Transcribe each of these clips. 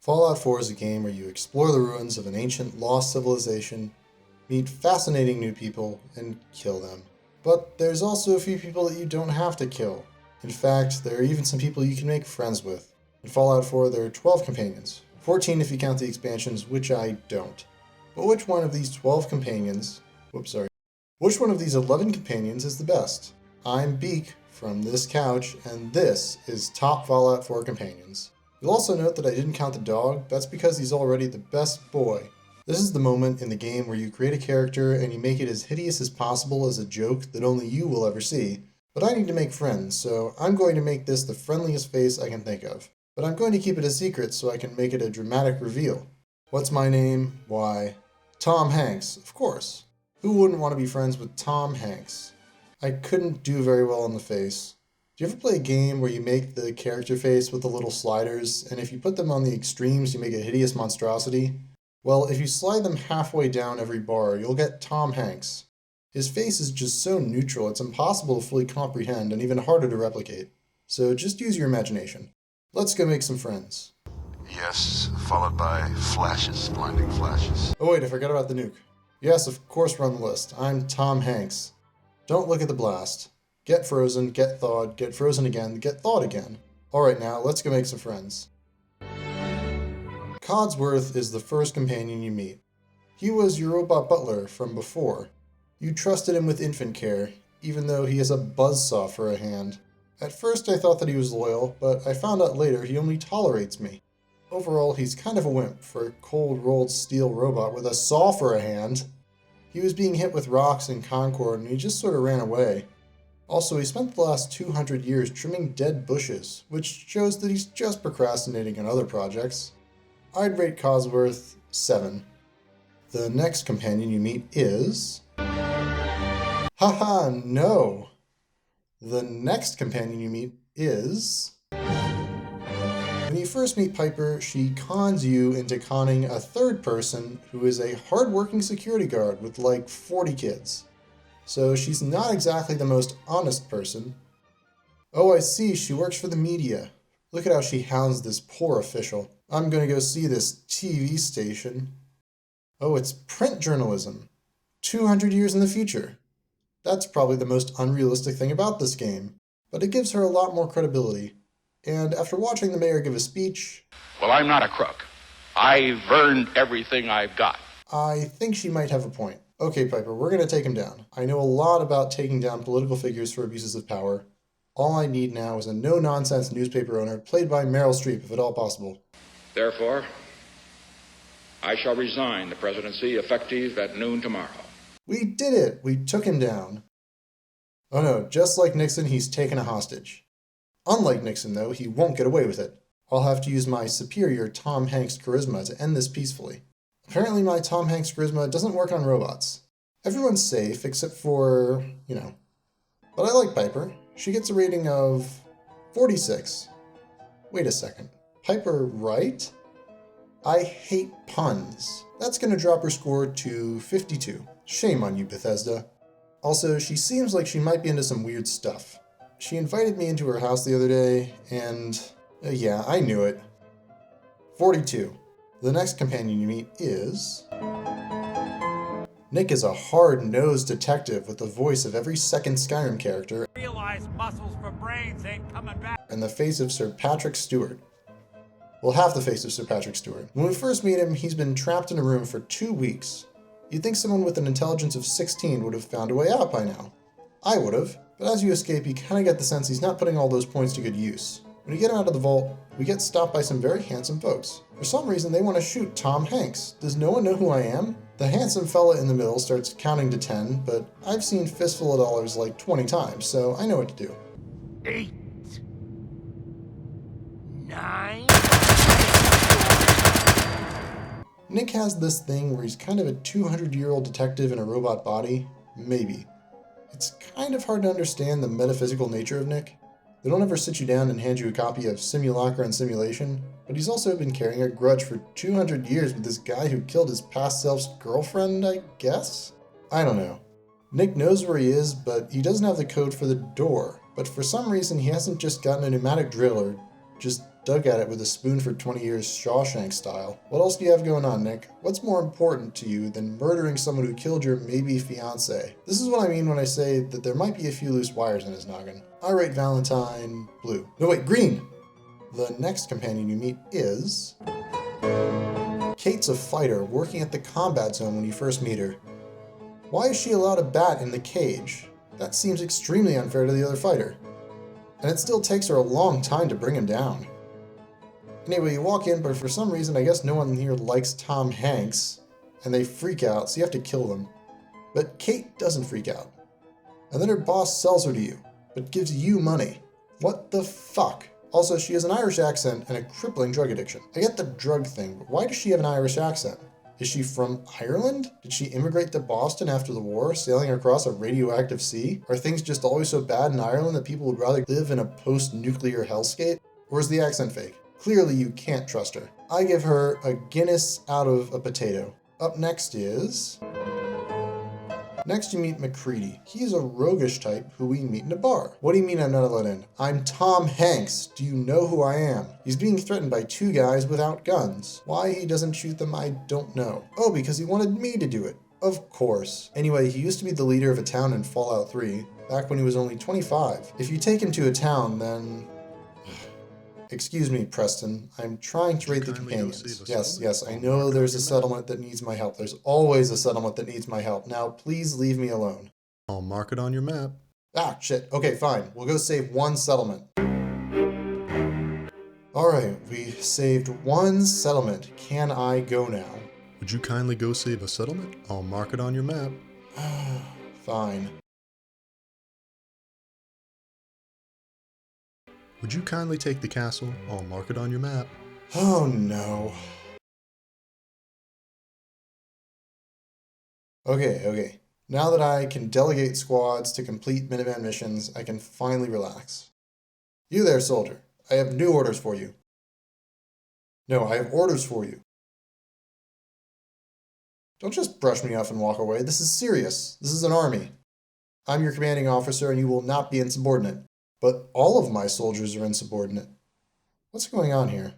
Fallout 4 is a game where you explore the ruins of an ancient lost civilization, meet fascinating new people, and kill them. But there's also a few people that you don't have to kill. In fact, there are even some people you can make friends with. In Fallout 4 there are 12 companions, 14 if you count the expansions, which I don't. But which one of these 12 companions, which one of these 11 companions is the best? I'm Beak from this couch, and this is Top Fallout 4 Companions. You'll also note that I didn't count the dog. That's because he's already the best boy. This is the moment in the game where you create a character and you make it as hideous as possible as a joke that only you will ever see. But I need to make friends, so I'm going to make this the friendliest face I can think of. But I'm going to keep it a secret so I can make it a dramatic reveal. What's my name? Why, Tom Hanks, of course. Who wouldn't want to be friends with Tom Hanks? I couldn't do very well on the face. Do you ever play a game where you make the character face with the little sliders, and if you put them on the extremes you make a hideous monstrosity? Well, if you slide them halfway down every bar, you'll get Tom Hanks. His face is just so neutral it's impossible to fully comprehend and even harder to replicate. So just use your imagination. Let's go make some friends. Yes, followed by flashes, blinding flashes. Oh wait, I forgot about the nuke. Yes, of course we're on the list. I'm Tom Hanks. Don't look at the blast. Get frozen, get thawed, get frozen again, get thawed again. Alright now, let's go make some friends. Codsworth is the first companion you meet. He was your robot butler from before. You trusted him with infant care, even though he has a buzzsaw for a hand. At first I thought that he was loyal, but I found out later he only tolerates me. Overall, he's kind of a wimp for a cold-rolled steel robot with a saw for a hand. He was being hit with rocks in Concord and he just sort of ran away. Also, he spent the last 200 years trimming dead bushes, which shows that he's just procrastinating on other projects. I'd rate Codsworth 7. The next companion you meet is... Haha, no! The next companion you meet is... When you first meet Piper, she cons you into conning a third person who is a hard-working security guard with like 40 kids. So she's not exactly the most honest person. Oh, I see, she works for the media. Look at how she hounds this poor official. I'm gonna go see this TV station. Oh, it's print journalism. 200 years in the future. That's probably the most unrealistic thing about this game, but it gives her a lot more credibility. And after watching the mayor give a speech... Well, I'm not a crook. I've earned everything I've got. I think she might have a point. Okay, Piper, we're gonna take him down. I know a lot about taking down political figures for abuses of power. All I need now is a no-nonsense newspaper owner played by Meryl Streep, if at all possible. Therefore, I shall resign the presidency effective at noon tomorrow. We did it! We took him down. Oh no, just like Nixon, he's taken a hostage. Unlike Nixon, though, he won't get away with it. I'll have to use my superior Tom Hanks charisma to end this peacefully. Apparently my Tom Hanks charisma doesn't work on robots. Everyone's safe, except for, But I like Piper. She gets a rating of 46. Wait a second. Piper right? I hate puns. That's gonna drop her score to 52. Shame on you, Bethesda. Also, she seems like she might be into some weird stuff. She invited me into her house the other day, and... yeah, I knew it. 42. The next companion you meet is... Nick is a hard-nosed detective with the voice of every second Skyrim character Realize muscles for brains ain't coming back. and the face of Sir Patrick Stewart. Well, half the face of Sir Patrick Stewart. When we first meet him, he's been trapped in a room for 2 weeks. You'd think someone with an intelligence of 16 would have found a way out by now. I would have, but as you escape, you kinda get the sense he's not putting all those points to good use. When we get him out of the vault, we get stopped by some very handsome folks. For some reason, they want to shoot Tom Hanks. Does no one know who I am? The handsome fella in the middle starts counting to 10, but I've seen Fistful of Dollars like 20 times, so I know what to do. 8, 9. Nick has this thing where he's kind of a 200-year-old detective in a robot body. Maybe. It's kind of hard to understand the metaphysical nature of Nick. They don't ever sit you down and hand you a copy of Simulacra and Simulation, but he's also been carrying a grudge for 200 years with this guy who killed his past self's girlfriend, I guess? I don't know. Nick knows where he is, but he doesn't have the code for the door. But for some reason, he hasn't just gotten a pneumatic drill or just dug at it with a spoon for 20 years Shawshank style. What else do you have going on, Nick? What's more important to you than murdering someone who killed your maybe fiancé? This is what I mean when I say that there might be a few loose wires in his noggin. I rate Valentine blue. No, wait, green! The next companion you meet is... Cait's a fighter working at the combat zone when you first meet her. Why is she allowed a bat in the cage? That seems extremely unfair to the other fighter. And it still takes her a long time to bring him down. Anyway, you walk in, but for some reason I guess no one here likes Tom Hanks, and they freak out, so you have to kill them. But Cait doesn't freak out. And then her boss sells her to you, but gives you money. What the fuck? Also, she has an Irish accent and a crippling drug addiction. I get the drug thing, but why does she have an Irish accent? Is she from Ireland? Did she immigrate to Boston after the war, sailing across a radioactive sea? Are things just always so bad in Ireland that people would rather live in a post-nuclear hellscape? Or is the accent fake? Clearly you can't trust her. I give her a Guinness out of a potato. Up next is... Next you meet McCready. He's a roguish type who we meet in a bar. What do you mean I'm not allowed in? I'm Tom Hanks. Do you know who I am? He's being threatened by two guys without guns. Why he doesn't shoot them, I don't know. Oh, because he wanted me to do it. Of course. Anyway, he used to be the leader of a town in Fallout 3, back when he was only 25. If you take him to a town, then... Excuse me, Preston. I'm trying to rate the companions. Yes, I know there's a settlement that needs my help. There's always a settlement that needs my help. Now, please leave me alone. I'll mark it on your map. Ah, shit. Okay, fine. We'll go save one settlement. Alright, we saved one settlement. Can I go now? Would you kindly go save a settlement? I'll mark it on your map. Fine. Would you kindly take the castle? I'll mark it on your map. Oh no. Okay. Now that I can delegate squads to complete Minutemen missions, I can finally relax. You there, soldier. I have new orders for you. No, I have orders for you. Don't just brush me off and walk away. This is serious. This is an army. I'm your commanding officer and you will not be insubordinate. But all of my soldiers are insubordinate. What's going on here?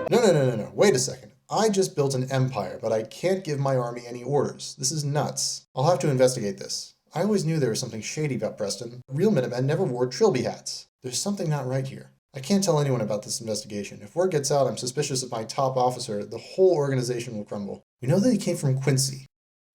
No. Wait a second. I just built an empire, but I can't give my army any orders. This is nuts. I'll have to investigate this. I always knew there was something shady about Preston. Real Minutemen never wore trilby hats. There's something not right here. I can't tell anyone about this investigation. If word gets out I'm suspicious of my top officer, the whole organization will crumble. We know that he came from Quincy.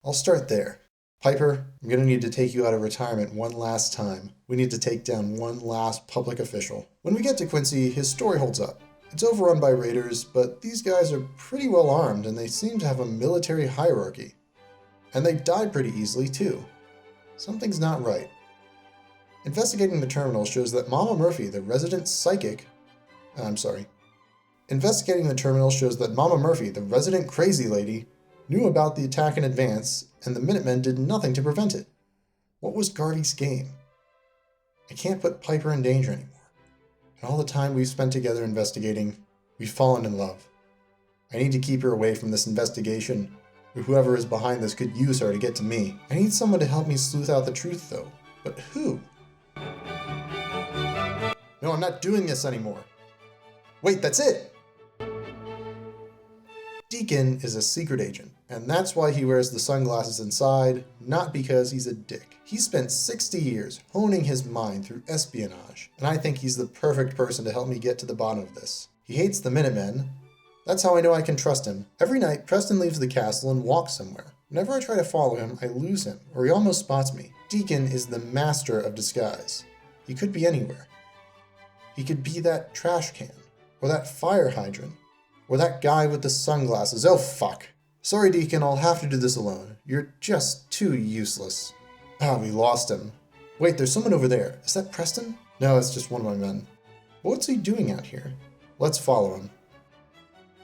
I'll start there. Piper, I'm going to need to take you out of retirement one last time. We need to take down one last public official. When we get to Quincy, his story holds up. It's overrun by raiders, but these guys are pretty well armed and they seem to have a military hierarchy. And they die pretty easily too. Something's not right. Investigating the terminal shows that Mama Murphy, the resident psychic... Investigating the terminal shows that Mama Murphy, the resident crazy lady, knew about the attack in advance, and the Minutemen did nothing to prevent it. What was Garvey's game? I can't put Piper in danger anymore. And all the time we've spent together investigating, we've fallen in love. I need to keep her away from this investigation, or whoever is behind this could use her to get to me. I need someone to help me sleuth out the truth, though. But who? No, I'm not doing this anymore. Wait, that's it! Deacon is a secret agent, and that's why he wears the sunglasses inside, not because he's a dick. He spent 60 years honing his mind through espionage, and I think he's the perfect person to help me get to the bottom of this. He hates the Minutemen. That's how I know I can trust him. Every night, Preston leaves the castle and walks somewhere. Whenever I try to follow him, I lose him, or he almost spots me. Deacon is the master of disguise. He could be anywhere. He could be that trash can, or that fire hydrant, or that guy with the sunglasses. Oh, fuck. Sorry, Deacon, I'll have to do this alone. You're just too useless. Ah, we lost him. Wait, there's someone over there. Is that Preston? No, it's just one of my men. What's he doing out here? Let's follow him.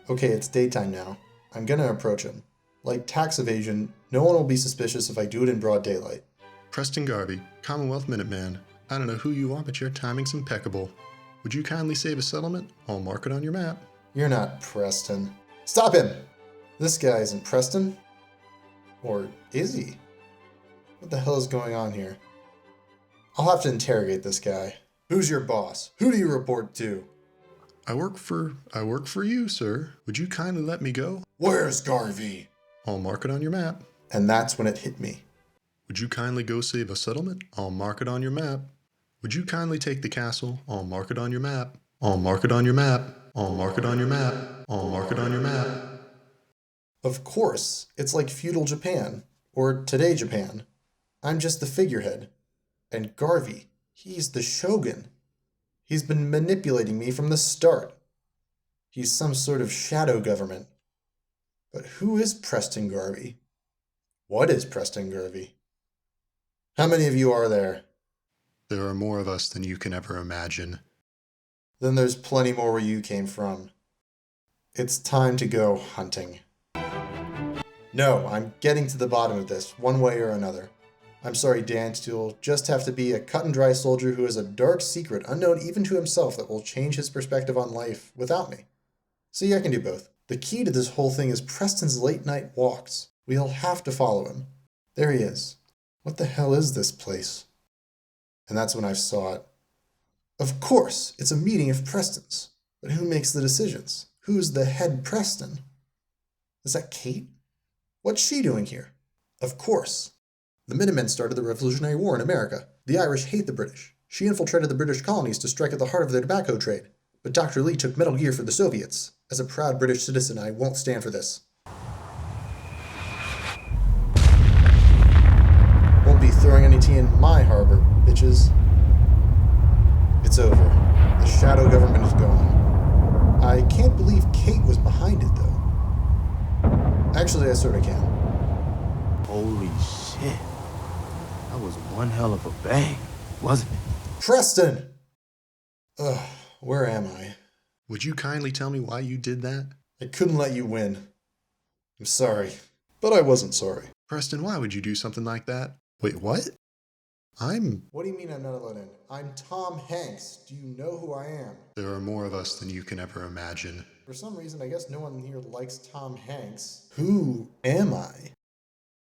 Okay, it's daytime now. I'm gonna approach him. Like tax evasion, no one will be suspicious if I do it in broad daylight. Preston Garvey, Commonwealth Minuteman. I don't know who you are, but your timing's impeccable. Would you kindly save a settlement? I'll mark it on your map. You're not Preston. Stop him! This guy isn't Preston. Or is he? What the hell is going on here? I'll have to interrogate this guy. Who's your boss? Who do you report to? I work for you, sir. Would you kindly let me go? Where's Garvey? I'll mark it on your map. And that's when it hit me. Would you kindly go save a settlement? I'll mark it on your map. Would you kindly take the castle? I'll mark it on your map. I'll mark it on your map. I'll mark it on your map. I'll mark it on your map. Of course, it's like feudal Japan, or today Japan. I'm just the figurehead. And Garvey, he's the shogun. He's been manipulating me from the start. He's some sort of shadow government. But who is Preston Garvey? What is Preston Garvey? How many of you are there? There are more of us than you can ever imagine. Then there's plenty more where you came from. It's time to go hunting. No, I'm getting to the bottom of this, one way or another. I'm sorry, Dan, you'll just have to be a cut-and-dry soldier who has a dark secret unknown even to himself that will change his perspective on life without me. See, I can do both. The key to this whole thing is Preston's late-night walks. We'll have to follow him. There he is. What the hell is this place? And that's when I saw it. Of course, it's a meeting of Prestons. But who makes the decisions? Who's the head Preston? Is that Cait? What's she doing here? Of course. The Minutemen started the Revolutionary War in America. The Irish hate the British. She infiltrated the British colonies to strike at the heart of their tobacco trade. But Dr. Lee took Metal Gear for the Soviets. As a proud British citizen, I won't stand for this. Won't be throwing any tea in my harbor, bitches. It's over. The shadow government is gone. I can't believe Cait was behind it, though. Actually, I sort of can. Holy shit. That was one hell of a bang, wasn't it? Preston! Ugh, where am I? Would you kindly tell me why you did that? I couldn't let you win. I'm sorry. But I wasn't sorry. Preston, why would you do something like that? Wait, what? What do you mean I'm not allowed in? I'm Tom Hanks. Do you know who I am? There are more of us than you can ever imagine. For some reason, I guess no one here likes Tom Hanks. Who am I?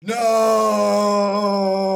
No!